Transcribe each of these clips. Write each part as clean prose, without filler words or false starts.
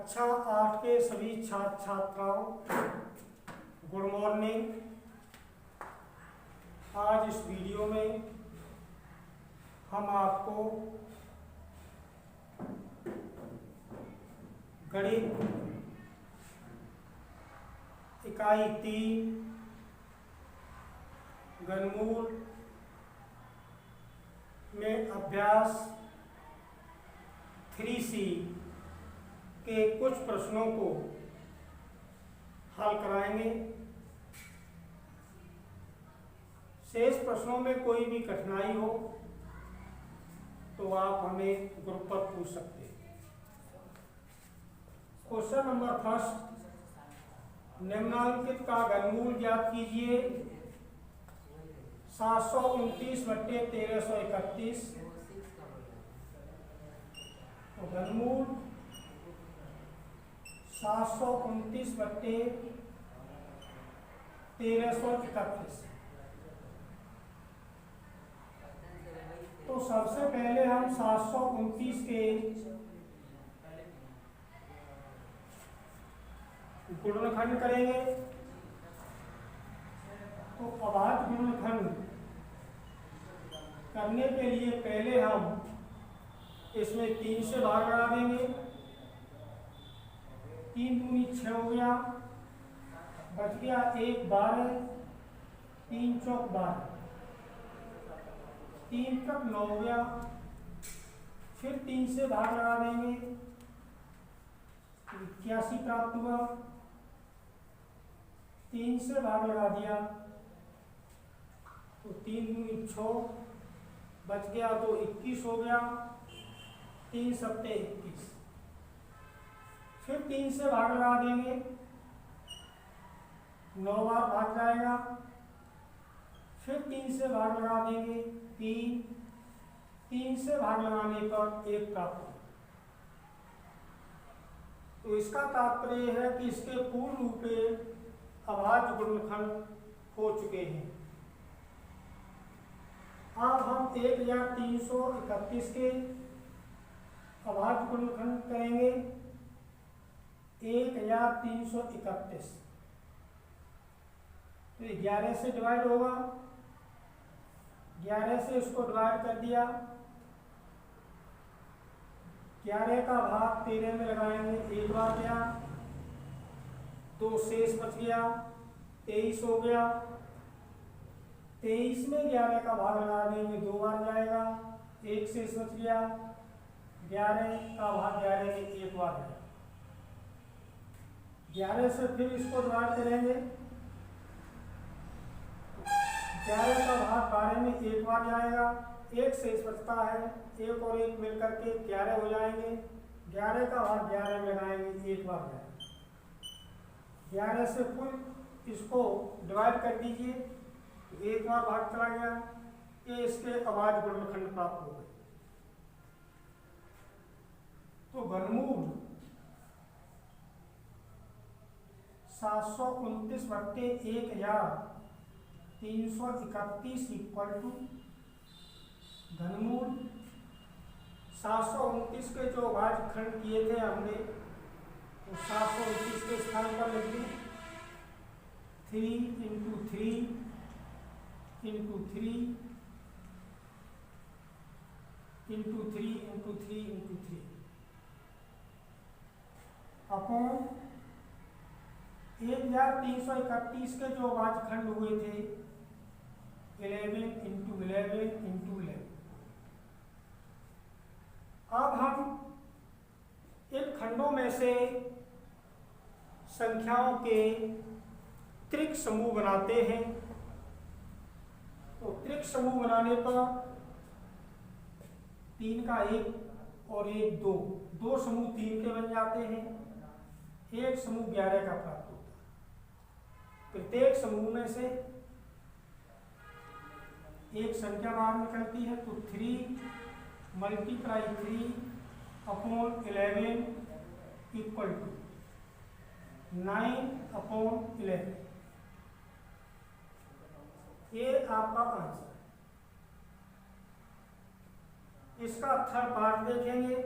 कक्षा 8 के सभी छात्र छात्राओं, गुड मॉर्निंग। आज इस वीडियो में हम आपको गणित इकाई 3 घनमूल में अभ्यास 3C के कुछ प्रश्नों को हल कराएंगे। शेष प्रश्नों में कोई भी कठिनाई हो तो आप हमें ग्रुप पर पूछ सकते हैं। क्वेश्चन नंबर फर्स्ट, निम्नलिखित का घनमूल ज्ञात कीजिए। 729 बट्टे 1331। तो घनमूल 729 बट्टे 1331। तो सबसे पहले हम 729 के गुणनखंड करेंगे। तो अभाज्य गुणनखंड करने के लिए पहले हम इसमें 3 से भाग लगा देंगे। 3 दूनी 6 हो गया, बच गया 1 12, 3 चौक 12, 3 तक 9 हो गया। फिर 3 से भाग लगा देंगे, 81 प्राप्त हुआ। 3 से भाग लगा दिया तो 3 दूनी 6, बच गया तो 21 हो गया। 3 सत्ते 21। फिर 3 से भाग लगा देंगे, 9 बार भाग जाएगा। फिर 3 से भाग लगा देंगे 3। 3 से भाग लगाने पर 1 प्राप्त होगा। तो इसका तात्पर्य है कि इसके पूर्ण रूप में अभाज्य गुणनखंड हो चुके हैं। अब हम 1331 के अभाज्य गुणनखंड करेंगे। 1331 तो 11 से डिवाइड होगा। 11 से इसको डिवाइड कर दिया। 11 का भाग 13 में लगाएंगे, 1 बार गया, 2 शेष बच गया, 23 हो गया। 23 में 11 का भाग लगा देंगे, 2 बार जाएगा, 1 शेष बच गया। 11 का भाग 11 में 1 बार जाएगा। 11 से फिर इसको डिवाइड करेंगे। 11 का भाग 12 में 1 बार जाएगा, 1 शेष बचता है, 1 और 1 मिलकर के 11 हो जाएंगे। 11 का भाग 11 में लगाएंगे, 1 बार जाएगा। 11 से फिर इसको डिवाइड कर दीजिए, 1 बार भाग चला गया। ये इसके अभाज्य गुणनखंड प्राप्त हो गए। तो घनमूल 729 बट्टे 1331 इक्वल टू घनमूल 729 के जो अभाज्य खंड किए थे हमने, तो 729 के स्थान पर लिख दी 3 × 3 × 3 × 3 × 3 × 3 अपॉन 1331 के जो अभाज्य खंड हुए थे 11 × 11 × 11। अब हम इन खंडों में से संख्याओं के त्रिक समूह बनाते हैं। तो त्रिक समूह बनाने पर 3 का 1 और 1 2, 2 समूह 3 के बन जाते हैं। 1 समूह 11 का प्राप्त होता है। प्रत्येक समूह में से एक संख्या बाहर निकलती है। तो 3 × 3 अपॉन 11 इक्वल टू 9 अपॉन 11। ये आपका आंसर है। इसका थर्ड पार्ट देखेंगे।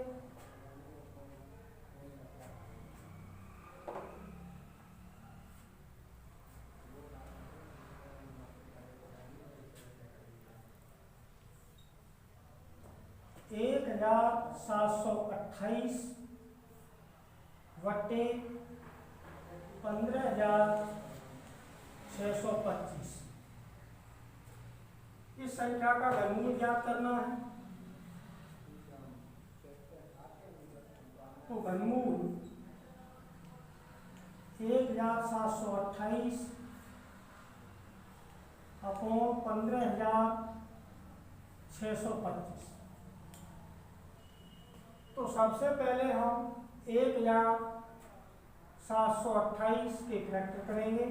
15,728 बटे 15,625। इस संख्या का घनमूल ज्ञात करना है। तो घनमूल 1,728 अपॉन 15,625। तो सबसे पहले हम 1,728 के फैक्टर करेंगे।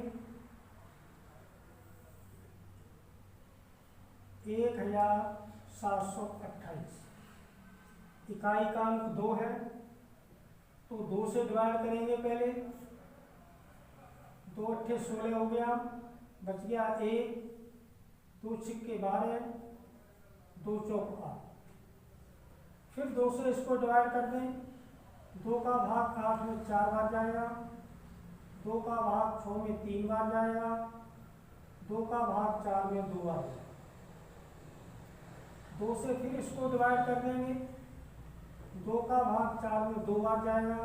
1,728 इकाई का अंक 2 है, तो 2 से डिवाइड करेंगे पहले। 2 अट्ठे 16 हो गया, बच गया 1, 2 छिक्के 12, 2 चौक 8। फिर 2 से इसको डिवाइड कर दें। 2 का भाग 8 में 4 बार जाएगा, 2 का भाग 6 में 3 बार जाएगा, 2 का भाग 4 में 2 बार जाएगा। 2 से फिर इसको डिवाइड कर देंगे। 2 का भाग 4 में 2 बार जाएगा,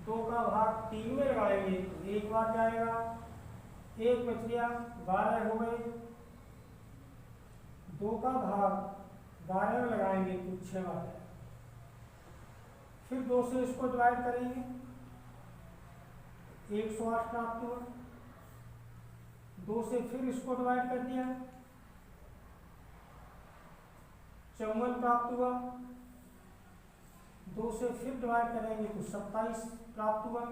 2 का भाग 3 में लगाएंगे तो 1 बार जाएगा, 1 बच गया, 12 हो गए। 2 का भाग 12 में लगाएंगे तो 6 बार जाएगा। फिर 2 से इसको डिवाइड करेंगे, 108 प्राप्त हुआ। 2 से फिर इसको डिवाइड कर दिया, 54 प्राप्त हुआ। 2 से फिर डिवाइड करेंगे तो 27 प्राप्त हुआ।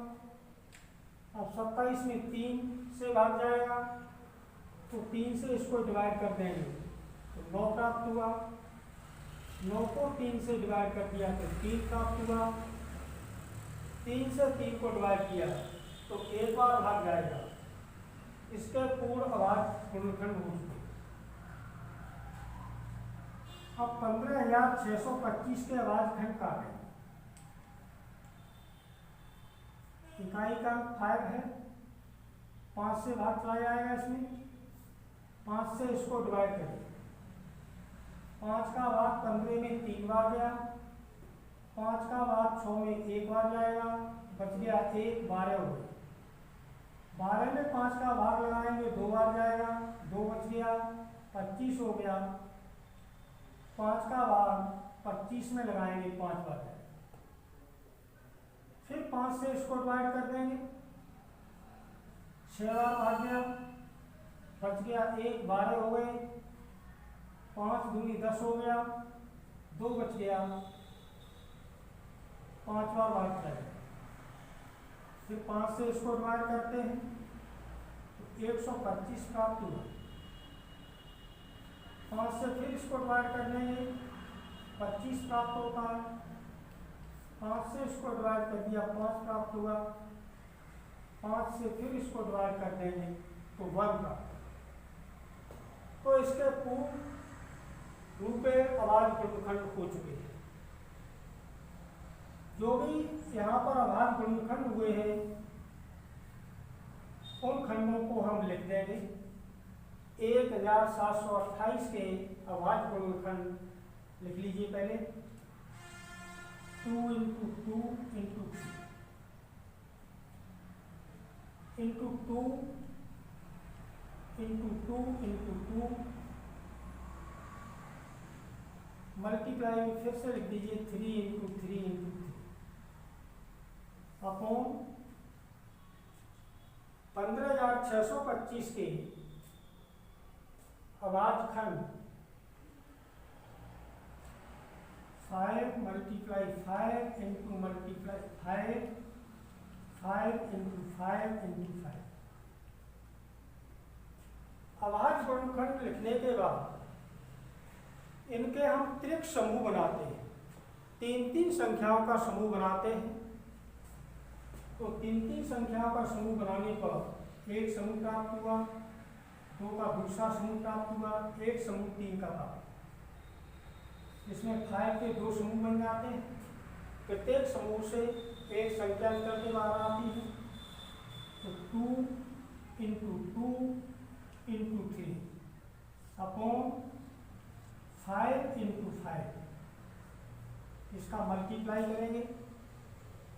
अब 27 में 3 से भाग जाएगा, तो 3 से इसको डिवाइड कर देंगे तो 9 प्राप्त हुआ। 9 को 3 से डिवाइड कर दिया तो 3 प्राप्त हुआ। 3 से 3 को डिवाइड किया तो 1 बार भाग जाएगा। इसके पूर्ण अभाज्य गुणनखंड हो चुके। अब 15,625 के अभाज्य खंड का है। इकाई का 5 है, 5 से भाग चला जाएगा इसमें। 5 से इसको डिवाइड करें। 5 का भाग 15 में 3 बार गया, 5 का भाग 6 में 1 बार जाएगा, बच गया 1, 12 हो गए। 12 में 5 का भाग लगाएंगे 2 बार जाएगा, 2 बच गया, 25 हो गया। 5 का भाग 25 में लगाएंगे 5 बार जाएगा। फिर 5 से इसको डिवाइड कर देंगे, 6 बार भाग गया, बच गया 1, 12 हो गए। 5 दूनी 10 हो गया, 2 बच गया, 5 बार भाग जाएगा। फिर 5 से इसको डिवाइड करते हैं तो 125 प्राप्त हुआ। 5 से फिर इसको डिवाइड कर देंगे, 25 प्राप्त होता है। 5 से इसको डिवाइड कर दिया, 5 प्राप्त हुआ। 5 से फिर इसको डिवाइड कर देंगे तो 1 प्राप्त। तो इसके पूर्ण रूपे अभाज्य गुणनखंड हो चुके हैं। जो भी यहाँ पर अभाज्य गुणनखंड हुए हैं उन खंडों को हम लिख देंगे। 1,728 के अभाज्य गुणनखंड लिख लीजिए पहले। 2 into 2 into 3 into 2 into 2 into 2 multiply में फिर से लिख दीजिए 3 into 3 into 3 अपॉन 15,625 के अभाज्य खंड 5 multiply 5 into multiply 5 5 into 5 into 5। अभाज्य गुणनखंड लिखने के बाद इनके हम त्रिक समूह बनाते हैं। 3-3 संख्याओं का समूह बनाते हैं। तो 3-3 संख्याओं का समूह बनाने पर एक समूह प्राप्त हुआ, 2 का दूसरा समूह प्राप्त हुआ, एक समूह 3 का प्राप्त। इसमें 5 के 2 समूह बन जाते हैं। प्रत्येक समूह से एक संख्या निकल के बाहर आती है। तो 2 into 2 into 3 अपॉन 5 into 5 इसका मल्टीप्लाई करेंगे,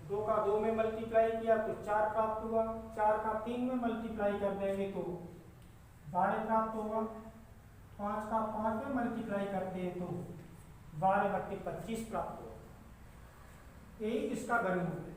2 का 2 में मल्टीप्लाई किया तो 4 प्राप्त हुआ, 4 का 3 में मल्टीप्लाई कर देंगे तो 12 प्राप्त होगा, 5 का 5 में मल्टीप्लाई करते हैं तो 12/25 प्राप्त होगा। यही इसका घनमूल है।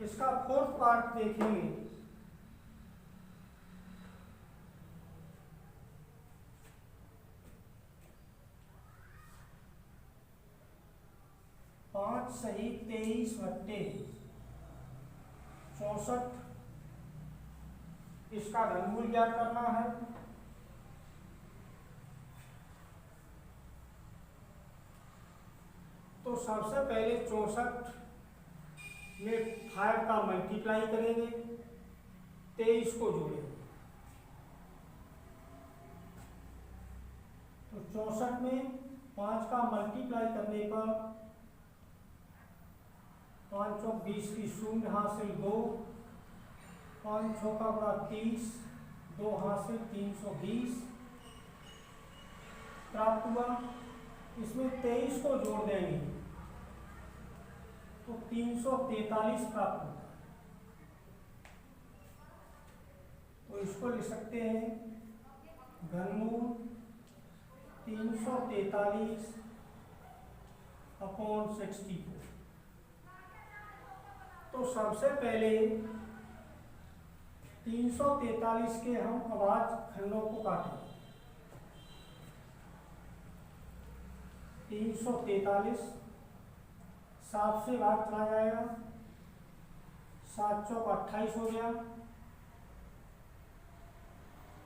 इसका फोर्थ पार्ट देखेंगे। पांच सही 23/64 इसका घनमूल ज्ञात करना है। तो सबसे पहले 64 में 5 का मल्टीप्लाई करेंगे, 23 को जोड़ेंगे। तो 64 में 5 का मल्टीप्लाई करने पर 5 चौक 20 की शून्य हासिल 2, 5 चौका बड़ा 30, 2 हासिल 320 प्राप्त हुआ। इसमें 23 को जोड़ देंगे तो 343 प्राप्त होता है। तो इसको लिख सकते हैं घनमूल 343/64। तो सबसे पहले 343 के हम अभाज्य खंडों को काटेंगे। 343 7 से भाग चला जाएगा, 7 चौक 28 हो गया,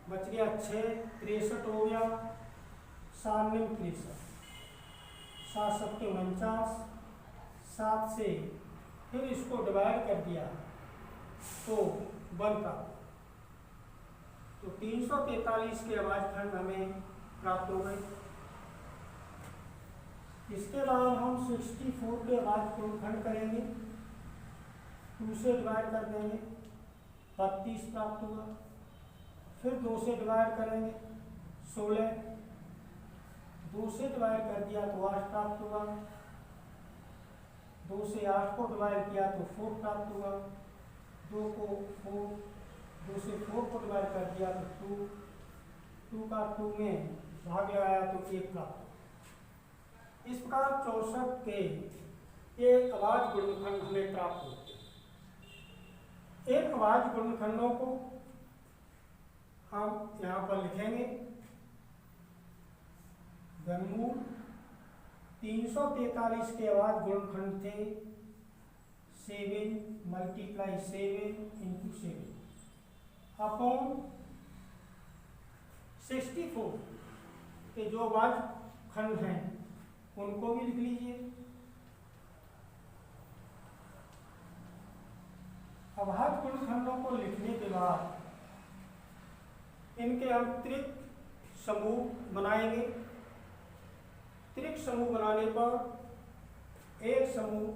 बच गया 6, 63 हो गया, 7 में 63, 7 7 49, 7 से फिर इसको डिवाइड कर दिया तो 1 प्राप्त। तो 343 के अभाज्य खंड हमें प्राप्त हो गए। इसके बाद हम 64 के अभाज्य गुणनखंड करेंगे, 2 से डिवाइड कर देंगे, 32 प्राप्त होगा। फिर 2 से डिवाइड करेंगे 16, 2 से डिवाइड कर दिया तो 8 प्राप्त हुआ, 2 से 8 को डिवाइड किया तो 4 प्राप्त हुआ, 2 को 4, 2 से 4 को डिवाइड कर दिया तो 2, 2 का 2 में भाग लगाया तो 1 प्राप्त। इस प्रकार 64 के एक अभाज्य गुणनखंड हमें प्राप्त होते हैं। एक अभाज्य गुणनखंडों को हम यहाँ पर लिखेंगे। घनमूल 343 के अभाज्य गुणनखंड थे 7 × 7 × 7 अपॉन 64 के जो अभाज्य खंड हैं उनको भी लिख लीजिए। अभाज्य गुणनखंडों को लिखने के बाद इनके हम त्रिक समूह बनाएंगे। त्रिक समूह बनाने पर एक समूह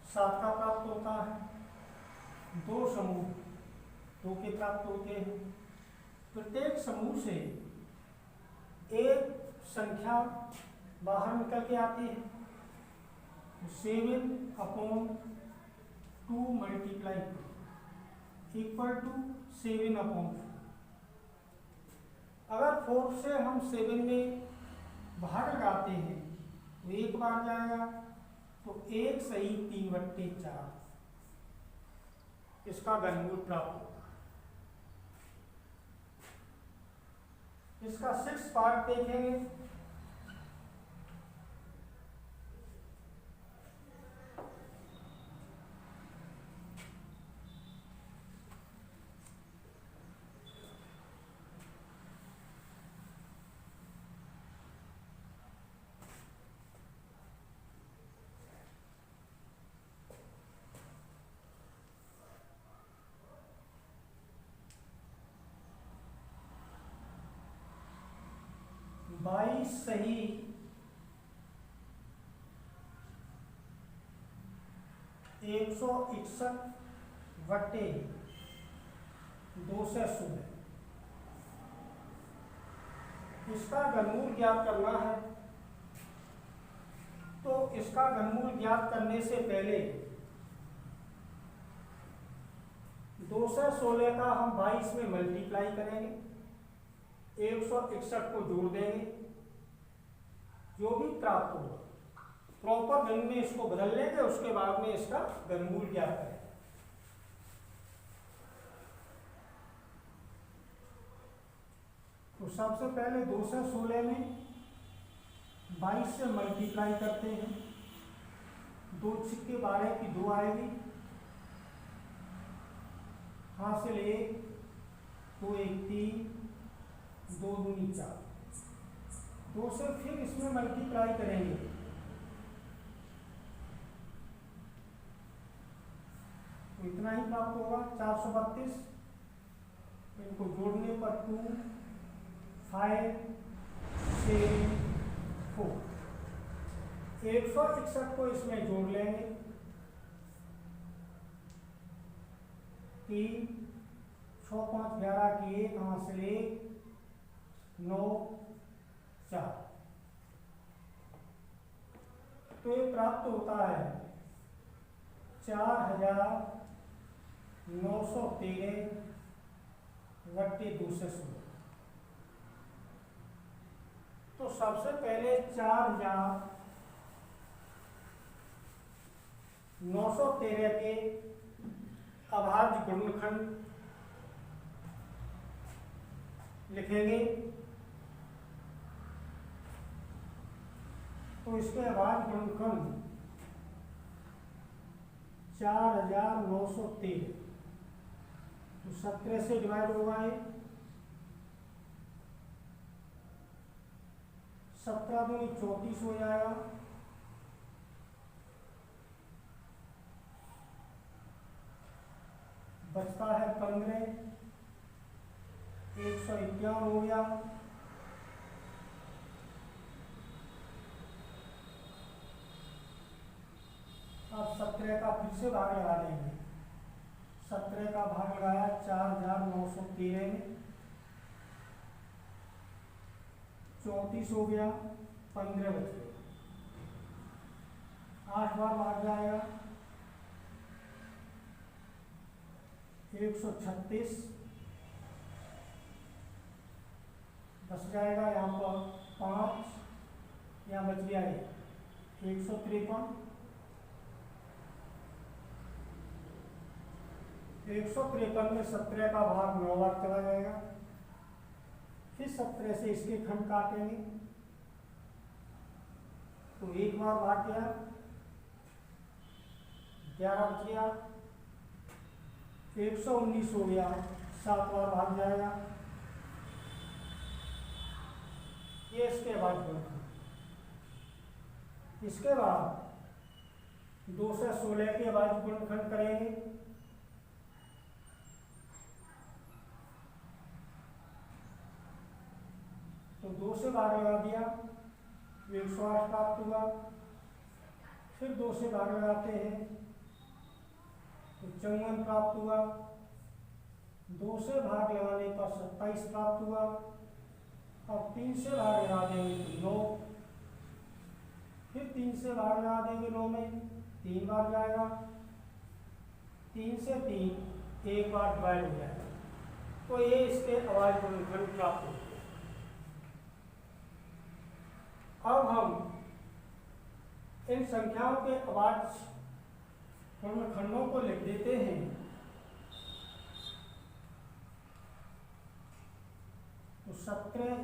7 का प्राप्त होता है, 2 समूह 2 के प्राप्त होते हैं। प्रत्येक समूह से एक संख्या बाहर निकल के आती है। 7/2 मल्टीप्लाई इक्वल टू 7/4। अगर 4 से हम 7 में भाग लगाते हैं तो 1 बार जाएगा, तो 1 सही 3/4 इसका घनमूल प्राप्त होगा। इसका 6 पार्ट देखेंगे। 22 सही 161 बटे 216, इसका घनमूल ज्ञात करना है। तो इसका घनमूल ज्ञात करने से पहले 216 का हम 22 में मल्टीप्लाई करेंगे, 161 को जोड़ देंगे, जो भी प्राप्त होगा प्रॉपर घन में इसको बदल लेंगे, उसके बाद में इसका घनमूल ज्ञात करेंगे। तो सबसे पहले 216 में 22 से मल्टीप्लाई करते हैं, 2 छिक्के 12 की 2 आएगी, हासिल 1, 2 1 3, 2 दूनी 4, 2 से फिर इसमें मल्टीप्लाई करेंगे, तो इतना ही प्राप्त होगा 432, इनको जोड़ने पर 2 5 6 4, 161 को इसमें जोड़ लेंगे, 3 6 5 11 की 1, हासिल 1 9 4, तो ये प्राप्त होता है 4913 बटे 216। तो सबसे पहले 4913 के अभाज्य गुणनखंड लिखेंगे। तो इसके अभाज्य गुणनखंड 4913, तो 17 से डिवाइड होगा, ये 17 दूनी 34 हो जाएगा, बचता है 15, 151 हो गया, अब 17 का फिर से भाग लगा देंगे, 17 का भाग लगाया 4913 में, 34 हो गया, 15 बच गए, 8 बार भाग जाएगा, 136 बच जाएगा, यहाँ पर 5, यहाँ बच गया 153, 153 में 17 का भाग 9 बार चला जाएगा, फिर 17 से इसके खंड काटेंगे, तो 1 बार भाग गया, 11 बच गया, 119 हो गया, 7 बार भाग जाएगा, ये इसके बाद गुणनखंड। इसके बाद 216 के बाद गुणनखंड करेंगे, तो 2 से भाग लगा दिया, 108 प्राप्त हुआ, फिर 2 से भाग लगाते हैं, तो 54 प्राप्त हुआ, 2 से भाग लगाने पर 27 प्राप्त हुआ, अब 3 से भाग लगा देंगे तो 9, फिर 3 से भाग लगा देंगे 9 में, 3 बार जाएगा, 3 से 3 1 बार डिवाइड हो जाएगा, तो ये इसके अभाज्य गुणनखंड प्राप्त होते हैं। अब हम इन संख्याओं के अभाज्य गुणनखंडों को लिख देते हैं। तो 17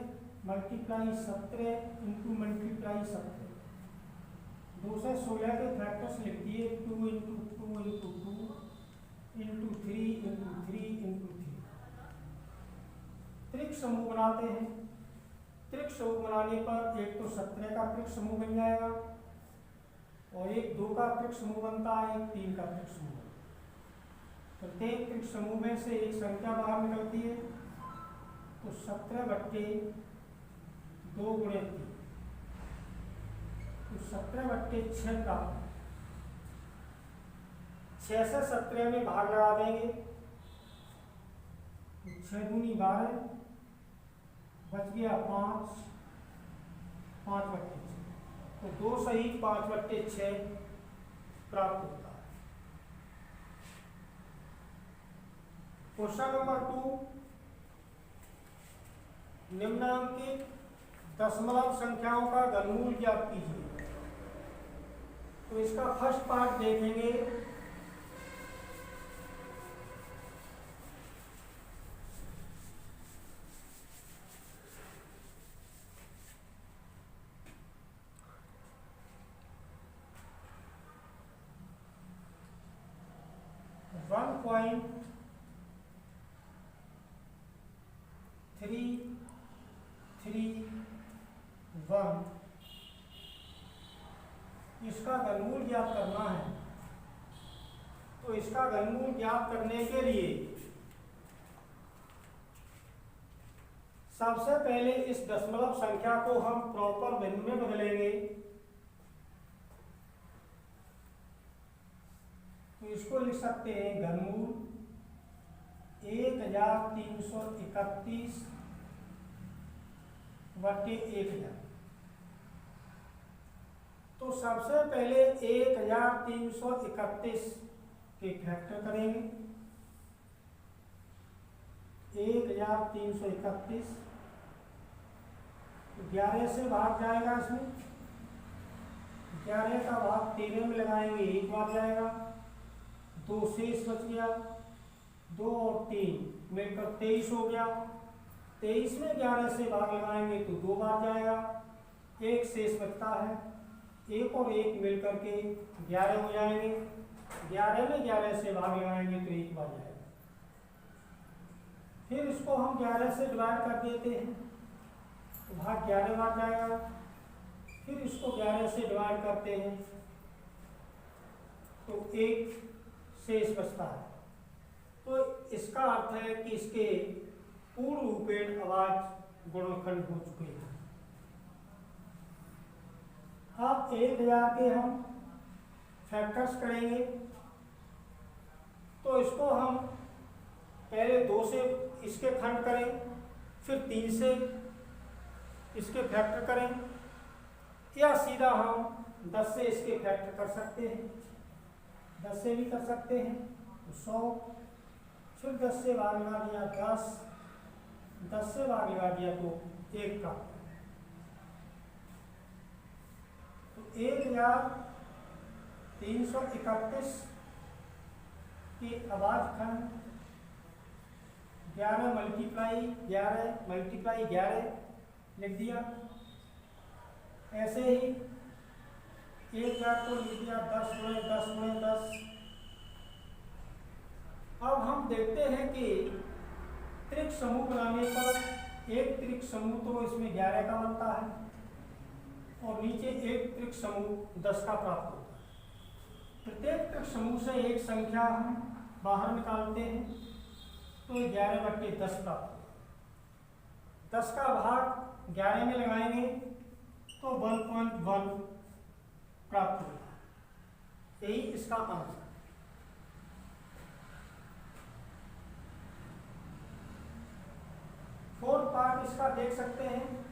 मल्टीप्लाई 17 इंटू मल्टीप्लाई 17, 2 से 16 के फैक्टर्स लिख दिए, 2 into 2 into 2 into 3 into 3 into 3। त्रिक समूह बनाते हैं। त्रिक समूह बनाने पर एक तो 17 का त्रिक समूह बन जाएगा, और एक 2 का त्रिक समूह बनता है, एक 3 का त्रिक समूह। प्रत्येक त्रिक समूह में से एक संख्या बाहर निकलती है, तो 17 बट्टे 2 गुणे 3, तो 17/6 प्राप्त। 6 से 17 में भाग लगा देंगे, 6 दूनी 12, बच गया 5, 5/6। तो 2 सही 5/6 प्राप्त होता है। क्वेश्चन नंबर 2, निम्नांकित दशमलव संख्याओं का घनमूल ज्ञात कीजिए। तो इसका फर्स्ट पार्ट देखेंगे। वन पॉइंट 331 इसका घनमूल ज्ञात करना है। तो इसका घनमूल ज्ञात करने के लिए सबसे पहले इस दशमलव संख्या को हम प्रॉपर भिन्न में बदलेंगे। तो इसको लिख सकते हैं घनमूल 1331/1000। तो सबसे पहले 1331 के फैक्टर करेंगे। 1331 11 से भाग जाएगा, इसमें 11 का भाग 13 में लगाएंगे, 1 बार जाएगा, 2 शेष बच गया, 2 और 3 मिलकर 23 हो गया। 23 में 11 से भाग लगाएंगे तो 2 बार जाएगा, 1 शेष बचता है, 1 और 1 मिलकर के 11 हो जाएंगे। 11 में 11 से भाग लगाएंगे तो 1 बार जाएगा। फिर इसको हम 11 से डिवाइड कर देते हैं तो भाग 11 बार जाएगा। फिर इसको 11 से डिवाइड करते हैं तो 1 शेष बचता है। तो इसका अर्थ है कि इसके पूर्ण रूपेण अभाज्य गुणनखंड हो चुके हैं। अब 1000 के हम फैक्टर्स करेंगे। तो इसको हम पहले 2 से इसके खंड करें, फिर 3 से इसके फैक्टर करें, या सीधा हम 10 से इसके फैक्टर कर सकते हैं। 10 से भी कर सकते हैं तो 100, फिर 10 से भाग लगा दिया 10, 10 से भाग लगा दिया तो 1 का। तो 1331 के अभाज्य खंड 11 × 11 लिख दिया। ऐसे ही 1000 को लिख दिया 10 × 10 × 10। अब हम देखते हैं कि त्रिक समूह बनाने पर एक त्रिक समूह तो इसमें 11 का बनता है और नीचे एक त्रिक समूह 10 का प्राप्त होता है। प्रत्येक त्रिक समूह से एक संख्या हम बाहर निकालते हैं तो 11/10 प्राप्त होता है। 10 का भाग 11 में लगाएंगे तो 1.1 प्राप्त होता है। यही इसका आंसर। फोर्थ पार्ट इसका देख सकते हैं।